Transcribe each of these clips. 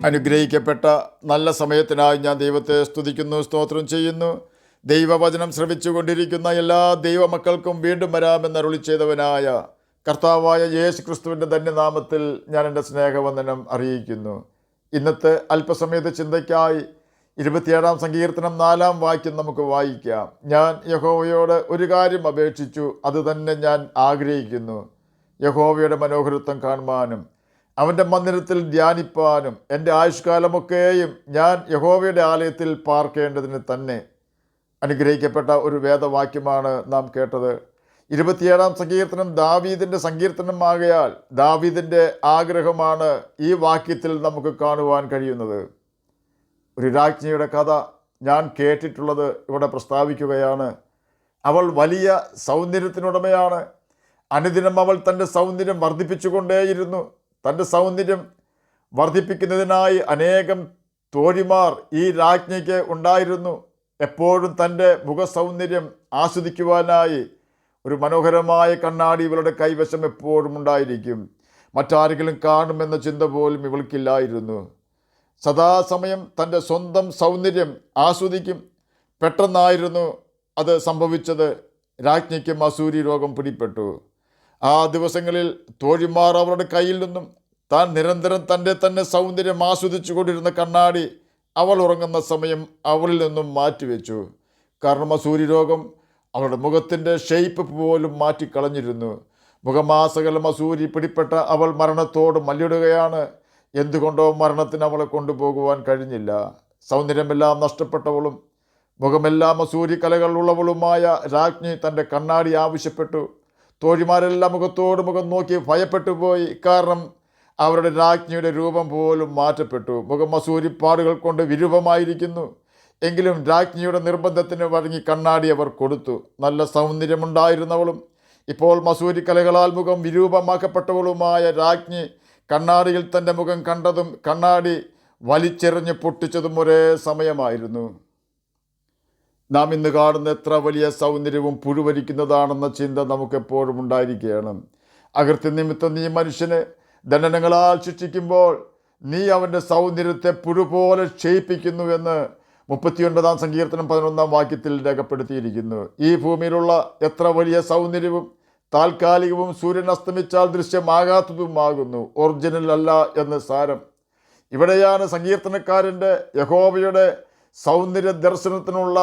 അനുഗ്രഹിക്കപ്പെട്ട നല്ല സമയത്തിനായി ഞാൻ ദൈവത്തെ സ്തുതിക്കുന്നു, സ്തോത്രം ചെയ്യുന്നു. ദൈവവചനം ശ്രവിച്ചുകൊണ്ടിരിക്കുന്ന എല്ലാ ദൈവമക്കൾക്കും വീണ്ടും വരാമെന്ന് അരുളി ചെയ്തവനായ കർത്താവായ യേശു ക്രിസ്തുവിൻ്റെ ധന്യനാമത്തിൽ ഞാൻ എൻ്റെ സ്നേഹവന്ദനം അറിയിക്കുന്നു. ഇന്നത്തെ അല്പസമയത്ത് ചിന്തയ്ക്കായി 27 സങ്കീർത്തനം 4 വാക്യം നമുക്ക് വായിക്കാം. ഞാൻ യഹോവയോട് ഒരു കാര്യം അപേക്ഷിച്ചു, അത് തന്നെ ഞാൻ ആഗ്രഹിക്കുന്നു, യഹോവയുടെ മനോഹരത്വം കാണുവാനും അവൻ്റെ മന്ദിരത്തിൽ ധ്യാനിപ്പാനും എൻ്റെ ആയുഷ്കാലമൊക്കെയും ഞാൻ യഹോവയുടെ ആലയത്തിൽ പാർക്കേണ്ടതിന് തന്നെ. അനുഗ്രഹിക്കപ്പെട്ട ഒരു വേദവാക്യമാണ് നാം കേട്ടത്. 27 സങ്കീർത്തനം ദാവീദിൻ്റെ സങ്കീർത്തനമാകയാൽ ദാവീദിൻ്റെ ആഗ്രഹമാണ് ഈ വാക്യത്തിൽ നമുക്ക് കാണുവാൻ കഴിയുന്നത്. ഒരു രാജ്ഞിയുടെ കഥ ഞാൻ കേട്ടിട്ടുള്ളത് ഇവിടെ പ്രസ്താവിക്കുകയാണ്. അവൾ വലിയ സൗന്ദര്യത്തിനുടമയാണ്. അനുദിനം അവൾ തൻ്റെ സൗന്ദര്യം വർദ്ധിപ്പിച്ചുകൊണ്ടേയിരുന്നു. തൻ്റെ സൗന്ദര്യം വർദ്ധിപ്പിക്കുന്നതിനായി അനേകം തോഴിമാർ ഈ രാജ്ഞിക്ക് ഉണ്ടായിരുന്നു. എപ്പോഴും തൻ്റെ മുഖസൗന്ദര്യം ആസ്വദിക്കുവാനായി ഒരു മനോഹരമായ കണ്ണാടി ഇവളുടെ കൈവശം എപ്പോഴും ഉണ്ടായിരിക്കും. മറ്റാരെങ്കിലും കാണുമെന്ന ചിന്ത പോലും ഇവൾക്കില്ലായിരുന്നു. സദാസമയം തൻ്റെ സ്വന്തം സൗന്ദര്യം ആസ്വദിക്കും. പെട്ടെന്നായിരുന്നു അത് സംഭവിച്ചത്. രാജ്ഞിക്ക് മസൂരി രോഗം പിടിപെട്ടു. ആ ദിവസങ്ങളിൽ തോഴിമാർ അവരുടെ കയ്യിൽ നിന്നും താൻ നിരന്തരം തൻ്റെ തന്നെ സൗന്ദര്യം ആസ്വദിച്ചു കൊണ്ടിരുന്ന കണ്ണാടി അവൾ ഉറങ്ങുന്ന സമയം അവളിൽ നിന്നും മാറ്റിവെച്ചു. കാരണം മസൂരി രോഗം അവളുടെ മുഖത്തിൻ്റെ ഷെയ്പ്പ് പോലും മാറ്റിക്കളഞ്ഞിരുന്നു. മുഖമാസകലം മസൂരി പിടിപ്പെട്ട അവൾ മരണത്തോട് മല്ലിടുകയാണ്. എന്തുകൊണ്ടോ മരണത്തിന് അവളെ കൊണ്ടുപോകുവാൻ കഴിഞ്ഞില്ല. സൗന്ദര്യമെല്ലാം നഷ്ടപ്പെട്ടവളും മുഖമെല്ലാം മസൂരി കലകൾ ഉള്ളവളുമായ രാജ്ഞി തൻ്റെ കണ്ണാടി ആവശ്യപ്പെട്ടു. തോഴിമാരെല്ലാം മുഖത്തോട് മുഖം നോക്കി ഭയപ്പെട്ടു പോയി. കാരണം അവരുടെ രാജ്ഞിയുടെ രൂപം പോലും മാറ്റപ്പെട്ടു. മുഖം മസൂരിപ്പാടുകൾ കൊണ്ട് വിരൂപമായിരിക്കുന്നു. എങ്കിലും രാജ്ഞിയുടെ നിർബന്ധത്തിന് വഴങ്ങി കണ്ണാടി അവർ കൊടുത്തു. നല്ല സൗന്ദര്യമുണ്ടായിരുന്നവളും ഇപ്പോൾ മസൂരി കലകളാൽ മുഖം വിരൂപമാക്കപ്പെട്ടവളുമായ രാജ്ഞി കണ്ണാടിയിൽ തൻ്റെ മുഖം കണ്ടതും കണ്ണാടി വലിച്ചെറിഞ്ഞ് പൊട്ടിച്ചതും ഒരേ സമയമായിരുന്നു. നാം ഇന്ന് കാണുന്ന എത്ര വലിയ സൗന്ദര്യവും പുഴുവരിക്കുന്നതാണെന്ന ചിന്ത നമുക്കെപ്പോഴും ഉണ്ടായിരിക്കുകയാണ്. അകൃത്യനിമിത്തം നീ മനുഷ്യനെ ദണ്ഡനങ്ങളാൽ ശിക്ഷിക്കുമ്പോൾ നീ അവൻ്റെ സൗന്ദര്യത്തെ പുഴുപോലെ ക്ഷയിപ്പിക്കുന്നുവെന്ന് 39 സങ്കീർത്തനം 11 വാക്യത്തിൽ രേഖപ്പെടുത്തിയിരിക്കുന്നു. ഈ ഭൂമിയിലുള്ള എത്ര വലിയ സൗന്ദര്യവും താൽക്കാലികവും സൂര്യൻ അസ്തമിച്ചാൽ ദൃശ്യമാകാത്തതുമാകുന്നു, ഒറിജിനൽ അല്ല എന്ന് സാരം. ഇവിടെയാണ് സങ്കീർത്തനക്കാരൻ്റെ യഹോവയുടെ സൗന്ദര്യ ദർശനത്തിനുള്ള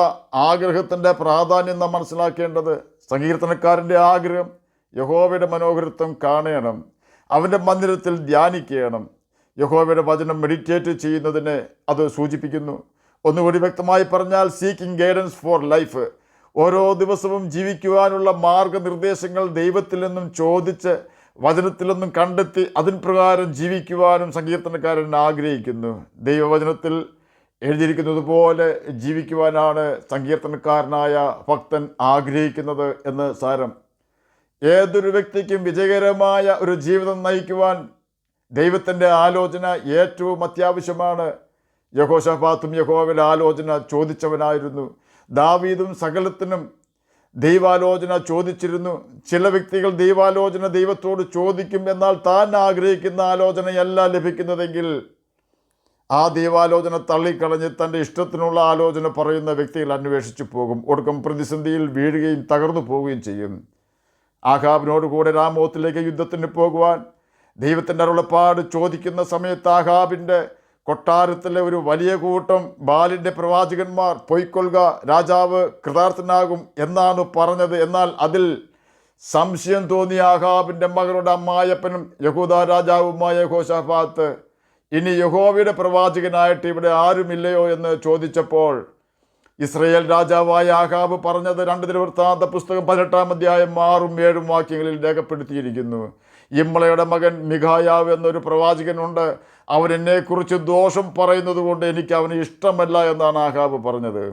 ആഗ്രഹത്തിൻ്റെ പ്രാധാന്യം നാം മനസ്സിലാക്കേണ്ടത്. സങ്കീർത്തനക്കാരൻ്റെ ആഗ്രഹം യഹോവയുടെ മനോഹരത്വം കാണണം, അവൻ്റെ മന്ദിരത്തിൽ ധ്യാനിക്കണം. യഹോവയുടെ വചനം മെഡിറ്റേറ്റ് ചെയ്യുന്നതിനെ അത് സൂചിപ്പിക്കുന്നു. ഒന്നുകൂടി വ്യക്തമായി പറഞ്ഞാൽ സീക്കിംഗ് ഗൈഡൻസ് ഫോർ ലൈഫ്. ഓരോ ദിവസവും ജീവിക്കുവാനുള്ള മാർഗനിർദ്ദേശങ്ങൾ ദൈവത്തിൽ നിന്നും ചോദിച്ച് വചനത്തിൽ നിന്നും കണ്ടെത്തി അതിന് പ്രകാരം ജീവിക്കുവാനും സങ്കീർത്തനക്കാരൻ ആഗ്രഹിക്കുന്നു. ദൈവവചനത്തിൽ എഴുതിയിരിക്കുന്നത് പോലെ ജീവിക്കുവാനാണ് സങ്കീർത്തനക്കാരനായ ഭക്തൻ ആഗ്രഹിക്കുന്നത് എന്ന് സാരം. ഏതൊരു വ്യക്തിക്കും വിജയകരമായ ഒരു ജീവിതം നയിക്കുവാൻ ദൈവത്തിൻ്റെ ആലോചന ഏറ്റവും അത്യാവശ്യമാണ്. യഹോശാഫാത്തും യഹോവയുടെ ആലോചന ചോദിച്ചവനായിരുന്നു. ദാവീദും സകലത്തിനും ദൈവാലോചന ചോദിച്ചിരുന്നു. ചില വ്യക്തികൾ ദൈവാലോചന ദൈവത്തോട് ചോദിക്കും, എന്നാൽ താൻ ആഗ്രഹിക്കുന്ന ആലോചനയല്ല ലഭിക്കുന്നതെങ്കിൽ ആ ദൈവാലോചന തള്ളിക്കളഞ്ഞ് തൻ്റെ ഇഷ്ടത്തിനുള്ള ആലോചന പറയുന്ന വ്യക്തികൾ അന്വേഷിച്ചു പോകും. ഒടുക്കം പ്രതിസന്ധിയിൽ വീഴുകയും തകർന്നു പോവുകയും ചെയ്യും. ആഹാബിനോട് കൂടെ രാമോത്തിലേക്ക് യുദ്ധത്തിന് പോകുവാൻ ദൈവത്തിൻ്റെ അരുളപ്പാട് ചോദിക്കുന്ന സമയത്ത് ആഹാബിൻ്റെ കൊട്ടാരത്തിലെ ഒരു വലിയ കൂട്ടം ബാലിൻ്റെ പ്രവാചകന്മാർ പൊയ്ക്കൊള്ളുക, രാജാവ് കൃതാർത്ഥനാകും എന്നാണ് പറഞ്ഞത്. എന്നാൽ അതിൽ സംശയം തോന്നിയ ആഹാബിൻ്റെ മകളുടെ അമ്മായപ്പനും യഹൂദാ രാജാവുമായ യഹോശാഫാത്ത്, ഇനി യഹോവയുടെ പ്രവാചകനായിട്ട് ഇവിടെ ആരുമില്ലയോ എന്ന് ചോദിച്ചപ്പോൾ ഇസ്രയേൽ രാജാവായ ആഹാബ് പറഞ്ഞത് 2 ദിനവൃത്താന്ത പുസ്തകം 18 അധ്യായം 6ഉം 7ഉം വാക്യങ്ങളിൽ രേഖപ്പെടുത്തിയിരിക്കുന്നു. ഇമ്ളയുടെ മകൻ മിഖായാവ് എന്നൊരു പ്രവാചകനുണ്ട്. അവൻ എന്നെക്കുറിച്ച് ദോഷം പറയുന്നത് കൊണ്ട് എനിക്ക് അവന് ഇഷ്ടമല്ല എന്നാണ് ആഹാബ് പറഞ്ഞത്.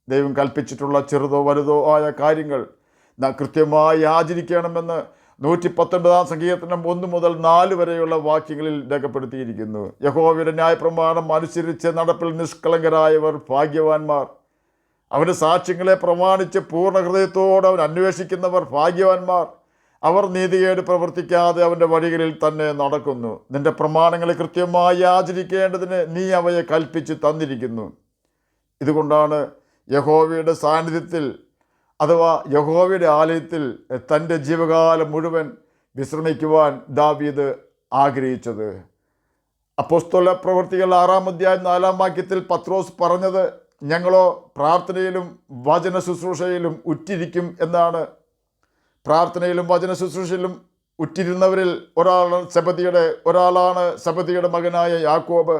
ദൈവം കൽപ്പിച്ചിട്ടുള്ള ചെറുതോ വലുതോ ആയ കാര്യങ്ങൾ നാം കൃത്യമായി ആചരിക്കണമെന്ന് 119 സങ്കീർത്തനം 1 മുതൽ 4 വരെയുള്ള വാക്യങ്ങളിൽ രേഖപ്പെടുത്തിയിരിക്കുന്നു. യഹോവയുടെ ന്യായപ്രമാണം അനുസരിച്ച് നടപ്പിൽ നിഷ്കളങ്കരായവർ ഭാഗ്യവാന്മാർ. അവൻ്റെ സാക്ഷ്യങ്ങളെ പ്രമാണിച്ച് പൂർണ്ണ ഹൃദയത്തോടെ അവൻ അന്വേഷിക്കുന്നവർ ഭാഗ്യവാന്മാർ. അവർ നീതികേട് പ്രവർത്തിക്കാതെ അവൻ്റെ വഴികളിൽ തന്നെ നടക്കുന്നു. നിന്റെ പ്രമാണങ്ങളെ കൃത്യമായി ആചരിക്കേണ്ടതിന് നീ അവയെ കൽപ്പിച്ച് തന്നിരിക്കുന്നു. ഇതുകൊണ്ടാണ് യഹോവയുടെ സാന്നിധ്യത്തിൽ അഥവാ യഹോവയുടെ ആലയത്തിൽ തൻ്റെ ജീവകാലം മുഴുവൻ വിശ്രമിക്കുവാൻ ദാവീദ് ആഗ്രഹിച്ചത്. അപ്പോസ്തല പ്രവൃത്തികൾ 6-ാം അധ്യായം 4-ാം വാക്യത്തിൽ പത്രോസ് പറഞ്ഞത്, ഞങ്ങളോ പ്രാർത്ഥനയിലും വചന ശുശ്രൂഷയിലും ഉറ്റിരിക്കും എന്നാണ്. പ്രാർത്ഥനയിലും വചന ശുശ്രൂഷയിലും ഉറ്റിരുന്നവരിൽ ഒരാളാണ് സെബദിയുടെ മകനായ യാക്കോബ്.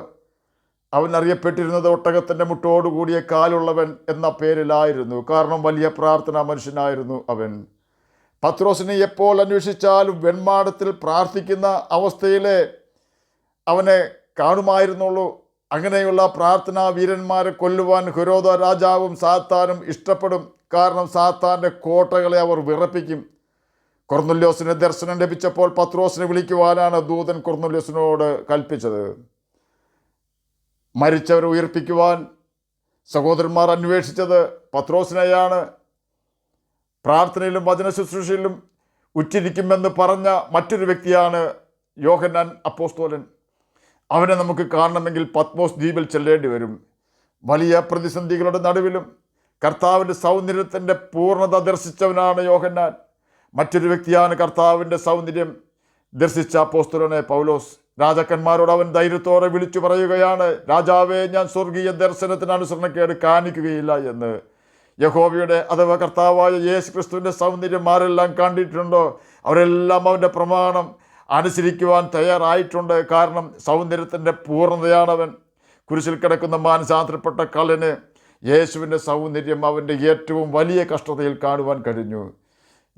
അവൻ അറിയപ്പെട്ടിരുന്നത് ഒട്ടകത്തിൻ്റെ മുട്ടോടുകൂടിയ കാലുള്ളവൻ എന്ന പേരിലായിരുന്നു. കാരണം വലിയ പ്രാർത്ഥനാ മനുഷ്യനായിരുന്നു അവൻ. പത്രോസിനെ എപ്പോൾ അന്വേഷിച്ചാലും വെൺമാടത്തിൽ പ്രാർത്ഥിക്കുന്ന അവസ്ഥയിലെ അവനെ കാണുമായിരുന്നുള്ളൂ. അങ്ങനെയുള്ള പ്രാർത്ഥനാ വീരന്മാരെ കൊല്ലുവാൻ ഹെരോദ രാജാവും സാത്താനും ഇഷ്ടപ്പെടും. കാരണം സാത്താൻ്റെ കോട്ടകളെ അവർ വിറപ്പിക്കും. കൊർന്നല്യോസിന് ദർശനം ലഭിച്ചപ്പോൾ പത്രോസിനെ വിളിക്കുവാനാണ് ദൂതൻ കൊർന്നല്യോസിനോട് കൽപ്പിച്ചത്. മരിച്ചവരെ ഉയർപ്പിക്കുവാൻ സഹോദരന്മാർ അന്വേഷിച്ചത് പത്രോസിനെയാണ്. പ്രാർത്ഥനയിലും വചന ശുശ്രൂഷയിലും ഉറ്റിരിക്കുമെന്ന് പറഞ്ഞ മറ്റൊരു വ്യക്തിയാണ് യോഹന്നാൻ അപ്പോസ്തലൻ. അവനെ നമുക്ക് കാണണമെങ്കിൽ പത്മോസ് ദ്വീപിൽ ചെല്ലേണ്ടി വരും. വലിയ പ്രതിസന്ധികളുടെ നടുവിലും കർത്താവിൻ്റെ സൗന്ദര്യത്തിൻ്റെ പൂർണ്ണത ദർശിച്ചവനാണ് യോഹന്നാൻ. മറ്റൊരു വ്യക്തിയാണ് കർത്താവിൻ്റെ സൗന്ദര്യം ദർശിച്ച അപ്പോസ്തലനായ പൗലോസ്. രാജാക്കന്മാരോട് അവൻ ധൈര്യത്തോടെ വിളിച്ചു പറയുകയാണ്, രാജാവേ, ഞാൻ സ്വർഗീയ ദർശനത്തിന് അനുസരണക്കേട് കാണിക്കുകയില്ല എന്ന്. യഹോവയുടെ അഥവാ കർത്താവായ യേശു ക്രിസ്തുവിൻ്റെ സൗന്ദര്യം ആരെല്ലാം കണ്ടിട്ടുണ്ടോ അവരെല്ലാം അവൻ്റെ പ്രമാണം അനുസരിക്കുവാൻ തയ്യാറായിട്ടുണ്ട്. കാരണം സൗന്ദര്യത്തിൻ്റെ പൂർണ്ണതയാണവൻ. കുരിശിൽ കിടക്കുന്ന മാനസാന്തരപ്പെട്ട കള്ളന് യേശുവിൻ്റെ സൗന്ദര്യം അവൻ്റെ ഏറ്റവും വലിയ കഷ്ടതയിൽ കാണുവാൻ കഴിഞ്ഞു.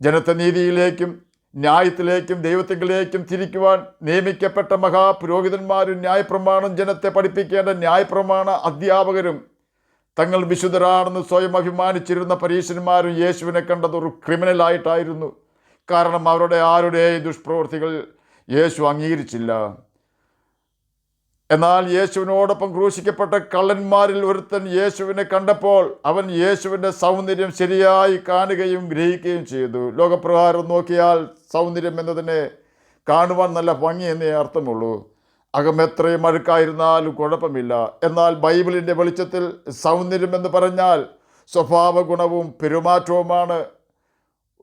ജനത്തെ നീതിയിലേക്കും ന്യായത്തിലേക്കും ദൈവത്തിലേക്കും തിരിക്കുവാൻ നിയമിക്കപ്പെട്ട മഹാപുരോഹിതന്മാരും ന്യായപ്രമാണം ജനത്തെ പഠിപ്പിക്കേണ്ട ന്യായപ്രമാണ അധ്യാപകരും തങ്ങൾ വിശുദ്ധരാണെന്ന് സ്വയം അഭിമാനിച്ചിരുന്ന പരീശന്മാരും യേശുവിനെ കണ്ടത് ഒരു ക്രിമിനലായിട്ടായിരുന്നു. കാരണം അവരുടെ ആരുടെയും ദുഷ്പ്രവൃത്തികൾ യേശു അംഗീകരിച്ചില്ല. എന്നാൽ യേശുവിനോടൊപ്പം ക്രൂശിക്കപ്പെട്ട കള്ളന്മാരിൽ ഒരുത്തൻ യേശുവിനെ കണ്ടപ്പോൾ അവൻ യേശുവിൻ്റെ സൗന്ദര്യം ശരിയായി കാണുകയും ഗ്രഹിക്കുകയും ചെയ്തു. ലോകപ്രകാരം നോക്കിയാൽ സൗന്ദര്യം എന്നതിനെ കാണുവാൻ നല്ല ഭംഗി എന്നേ അർത്ഥമുള്ളൂ. അകം എത്രയും അഴുക്കായിരുന്നാലും കുഴപ്പമില്ല. എന്നാൽ ബൈബിളിൻ്റെ വെളിച്ചത്തിൽ സൗന്ദര്യം എന്ന് പറഞ്ഞാൽ സ്വഭാവ ഗുണവും പെരുമാറ്റവുമാണ്.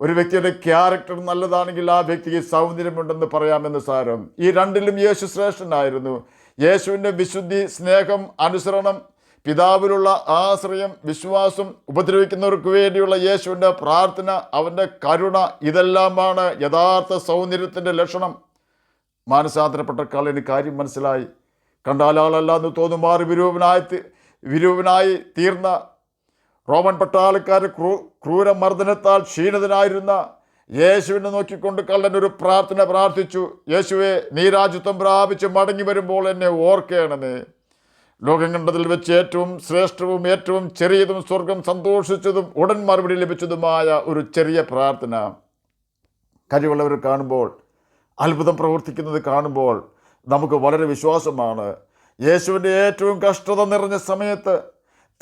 ഒരു വ്യക്തിയുടെ ക്യാരക്ടർ നല്ലതാണെങ്കിൽ ആ വ്യക്തിക്ക് സൗന്ദര്യമുണ്ടെന്ന് പറയാമെന്ന് സാരം. ഈ രണ്ടിലും യേശു ശ്രേഷ്ഠനായിരുന്നു. യേശുവിൻ്റെ വിശുദ്ധി, സ്നേഹം, അനുസരണം, പിതാവിലുള്ള ആശ്രയം, വിശ്വാസം, ഉപദ്രവിക്കുന്നവർക്ക് വേണ്ടിയുള്ള യേശുവിൻ്റെ പ്രാർത്ഥന, അവൻ്റെ കരുണ, ഇതെല്ലാമാണ് യഥാർത്ഥ സൗന്ദര്യത്തിൻ്റെ ലക്ഷണം. മാനസാന്തരപ്പെട്ട കള്ളന് കാര്യം മനസ്സിലായി. കണ്ടാൽ ആളല്ലാന്ന് തോന്നുമാറി വിരൂപനായി തീർന്ന റോമൻ പട്ടാളക്കാർ ക്രൂരമർദ്ദനത്താൽ ക്ഷീണിതനായിരുന്ന യേശുവിനെ നോക്കിക്കൊണ്ട് കള്ളൻ ഒരു പ്രാർത്ഥന പ്രാർത്ഥിച്ചു. യേശുവേ, നീ രാജ്യത്വം പ്രാപിച്ച് മടങ്ങി വരുമ്പോൾ എന്നെ ഓർക്കണമേ. ലോകം കണ്ടതിൽ വെച്ച് ഏറ്റവും ശ്രേഷ്ഠവും ഏറ്റവും ചെറിയതും സ്വർഗം സന്തോഷിച്ചതും ഉടൻ മറുപടി ലഭിച്ചതുമായ ഒരു ചെറിയ പ്രാർത്ഥന. കഴിവുള്ളവർ കാണുമ്പോൾ, അത്ഭുതം പ്രവർത്തിക്കുന്നത് കാണുമ്പോൾ നമുക്ക് വളരെ വിശ്വാസമാണ്. യേശുവിൻ്റെ ഏറ്റവും കഷ്ടത നിറഞ്ഞ സമയത്ത്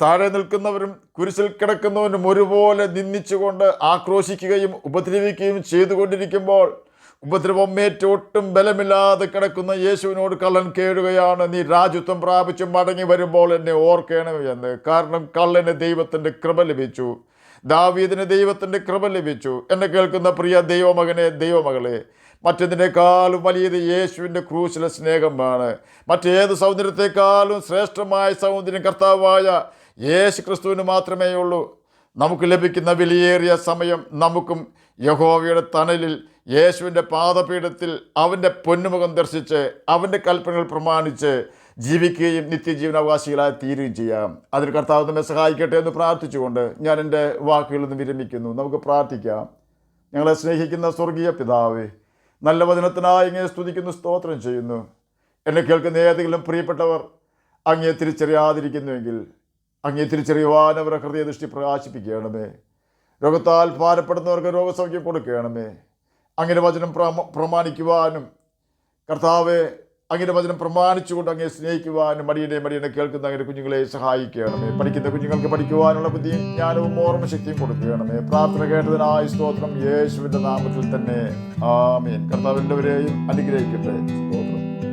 താഴെ നിൽക്കുന്നവരും കുരിശിൽ കിടക്കുന്നവരും ഒരുപോലെ നിന്ദിച്ചുകൊണ്ട് ആക്രോശിക്കുകയും ഉപദ്രവിക്കുകയും ചെയ്തുകൊണ്ടിരിക്കുമ്പോൾ ഉപദ്രവമേറ്റ് ഒട്ടും ബലമില്ലാതെ കിടക്കുന്ന യേശുവിനോട് കള്ളൻ കേഴുകയാണ്, നീ രാജ്യത്വം പ്രാപിച്ച് മടങ്ങി വരുമ്പോൾ എന്നെ ഓർക്കണം എന്ന്. കാരണം കള്ളന് ദൈവത്തിൻ്റെ കൃപ ലഭിച്ചു, ദാവീദിന് ദൈവത്തിൻ്റെ കൃപ ലഭിച്ചു. എന്നെ കേൾക്കുന്ന പ്രിയ ദൈവമകനെ, ദൈവമകളെ, മറ്റെന്തിനേക്കാളും വലിയത് യേശുവിൻ്റെ ക്രൂശിലെ സ്നേഹമാണ്. മറ്റേത് സൗന്ദര്യത്തെക്കാളും ശ്രേഷ്ഠമായ സൗന്ദര്യം കർത്താവായ യേശു ക്രിസ്തുവിന് മാത്രമേ ഉള്ളൂ. നമുക്ക് ലഭിക്കുന്ന വിലയേറിയ സമയം നമുക്കും യഹോവയുടെ തണലിൽ യേശുവിൻ്റെ പാദപീഠത്തിൽ അവൻ്റെ പൊന്നുമുഖം ദർശിച്ച് അവൻ്റെ കൽപ്പനകൾ പ്രമാണിച്ച് ജീവിക്കുകയും നിത്യജീവനാവകാശികളായി തീരുകയും ചെയ്യാം. അതിന് കർത്താവ് നമ്മെ സഹായിക്കട്ടെ എന്ന് പ്രാർത്ഥിച്ചുകൊണ്ട് ഞാൻ എൻ്റെ വാക്കുകളിൽ നിന്ന് വിരമിക്കുന്നു. നമുക്ക് പ്രാർത്ഥിക്കാം. ഞങ്ങളെ സ്നേഹിക്കുന്ന സ്വർഗീയ പിതാവേ, നല്ല വചനത്തിനായി അങ്ങയെ സ്തുതിക്കുന്നു, സ്തോത്രം ചെയ്യുന്നു. എന്നെ കേൾക്കുന്ന ഏതെങ്കിലും പ്രിയപ്പെട്ടവർ അങ്ങയെ തിരിച്ചറിയാതിരിക്കുന്നുവെങ്കിൽ അങ്ങയെ തിരിച്ചറിയുവാൻ അവരുടെ ഹൃദയദൃഷ്ടി പ്രകാശിപ്പിക്കണമേ. രോഗത്താൽ ഭാരപ്പെടുന്നവർക്ക് രോഗസൗഖ്യം കൊടുക്കണമേ. അങ്ങനെ വചനം പ്രമാണിക്കുവാനും കർത്താവെ അങ്ങനെ വചനം പ്രമാണിച്ചുകൊണ്ട് അങ്ങേ സ്നേഹിക്കുവാനും മടിയനെ കേൾക്കുന്ന അങ്ങനെ കുഞ്ഞുങ്ങളെ സഹായിക്കണമേ. പഠിക്കുന്ന കുഞ്ഞുങ്ങൾക്ക് പഠിക്കുവാനുള്ള ബുദ്ധിയും ജ്ഞാനവും ഓർമ്മശക്തിയും കൊടുക്കണമേ. പ്രാർത്ഥന കേട്ടതിനായി സ്തോത്രം, യേശുവിന്റെ നാമത്തിൽ തന്നെ ആമേൻ. കർത്താവ് എല്ലാവരെയും അനുഗ്രഹിക്കട്ടെ. സ്തോത്രം.